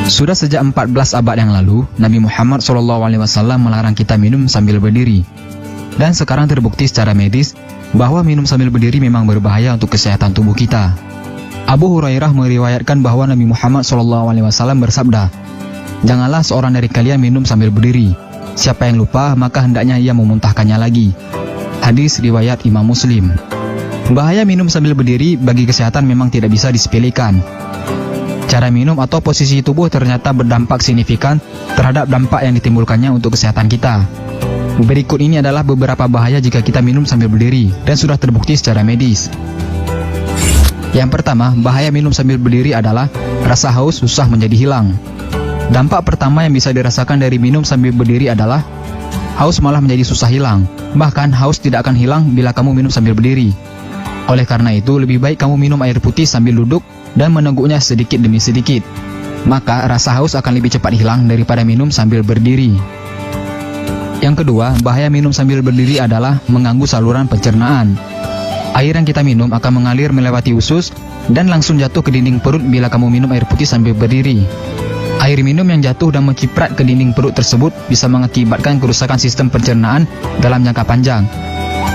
Sudah sejak 14 abad yang lalu, Nabi Muhammad SAW melarang kita minum sambil berdiri. Dan sekarang terbukti secara medis bahwa minum sambil berdiri memang berbahaya untuk kesehatan tubuh kita. Abu Hurairah meriwayatkan bahwa Nabi Muhammad SAW bersabda, "Janganlah seorang dari kalian minum sambil berdiri. Siapa yang lupa, maka hendaknya ia memuntahkannya lagi." Hadis riwayat Imam Muslim. Bahaya minum sambil berdiri bagi kesehatan memang tidak bisa disepelekan. Cara minum atau posisi tubuh ternyata berdampak signifikan terhadap dampak yang ditimbulkannya untuk kesehatan kita. Berikut ini adalah beberapa bahaya jika kita minum sambil berdiri dan sudah terbukti secara medis. Yang pertama, bahaya minum sambil berdiri adalah rasa haus susah menjadi hilang. Dampak pertama yang bisa dirasakan dari minum sambil berdiri adalah haus malah menjadi susah hilang. Bahkan haus tidak akan hilang bila kamu minum sambil berdiri. Oleh karena itu, lebih baik kamu minum air putih sambil duduk dan meneguknya sedikit demi sedikit. Maka rasa haus akan lebih cepat hilang daripada minum sambil berdiri. Yang kedua, bahaya minum sambil berdiri adalah mengganggu saluran pencernaan. Air yang kita minum akan mengalir melewati usus dan langsung jatuh ke dinding perut bila kamu minum air putih sambil berdiri. Air minum yang jatuh dan menciprat ke dinding perut tersebut bisa mengakibatkan kerusakan sistem pencernaan dalam jangka panjang,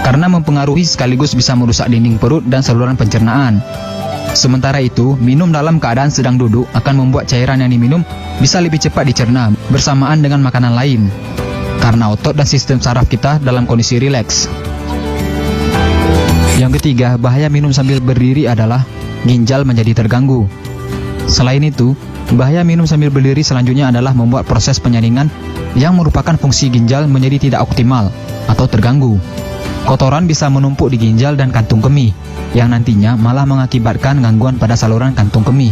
karena mempengaruhi sekaligus bisa merusak dinding perut dan saluran pencernaan. Sementara itu, minum dalam keadaan sedang duduk akan membuat cairan yang diminum bisa lebih cepat dicerna bersamaan dengan makanan lain, karena otot dan sistem saraf kita dalam kondisi rileks. Yang ketiga, bahaya minum sambil berdiri adalah ginjal menjadi terganggu. Selain itu, bahaya minum sambil berdiri selanjutnya adalah membuat proses penyaringan yang merupakan fungsi ginjal menjadi tidak optimal atau terganggu. Kotoran bisa menumpuk di ginjal dan kantung kemih, yang nantinya malah mengakibatkan gangguan pada saluran kantung kemih.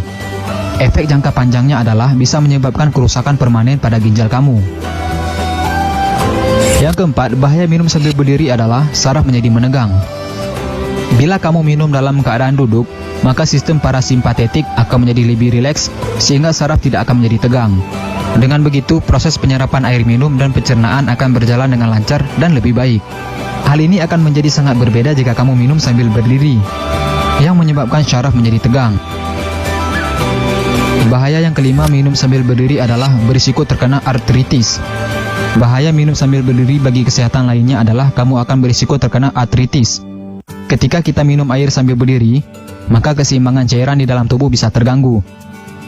Efek jangka panjangnya adalah bisa menyebabkan kerusakan permanen pada ginjal kamu. Yang keempat, bahaya minum sambil berdiri adalah saraf menjadi menegang. Bila kamu minum dalam keadaan duduk, maka sistem parasimpatetik akan menjadi lebih rileks sehingga saraf tidak akan menjadi tegang. Dengan begitu, proses penyerapan air minum dan pencernaan akan berjalan dengan lancar dan lebih baik. Hal ini akan menjadi sangat berbeda jika kamu minum sambil berdiri, yang menyebabkan syaraf menjadi tegang. Bahaya yang kelima minum sambil berdiri adalah berisiko terkena artritis. Bahaya minum sambil berdiri bagi kesehatan lainnya adalah kamu akan berisiko terkena artritis. Ketika kita minum air sambil berdiri, maka keseimbangan cairan di dalam tubuh bisa terganggu.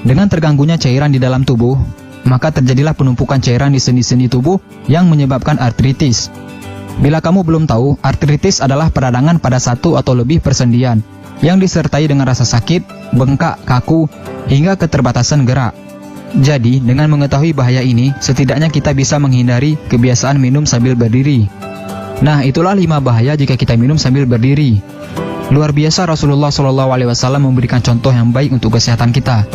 Dengan terganggunya cairan di dalam tubuh, maka terjadilah penumpukan cairan di sendi-sendi tubuh yang menyebabkan artritis. Bila kamu belum tahu, artritis adalah peradangan pada satu atau lebih persendian yang disertai dengan rasa sakit, bengkak, kaku, hingga keterbatasan gerak. Jadi, dengan mengetahui bahaya ini, setidaknya kita bisa menghindari kebiasaan minum sambil berdiri. Nah, itulah 5 bahaya jika kita minum sambil berdiri. Luar biasa, Rasulullah SAW memberikan contoh yang baik untuk kesehatan kita.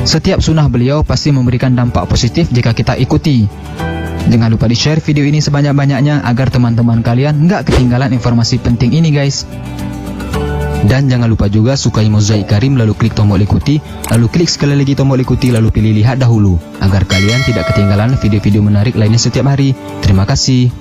Setiap sunnah beliau pasti memberikan dampak positif jika kita ikuti. Jangan lupa di-share video ini sebanyak-banyaknya agar teman-teman kalian nggak ketinggalan informasi penting ini guys. Dan jangan lupa juga sukai Mozaik Karim lalu klik tombol ikuti, lalu klik sekali lagi tombol ikuti, lalu pilih lihat dahulu agar kalian tidak ketinggalan video-video menarik lainnya setiap hari. Terima kasih.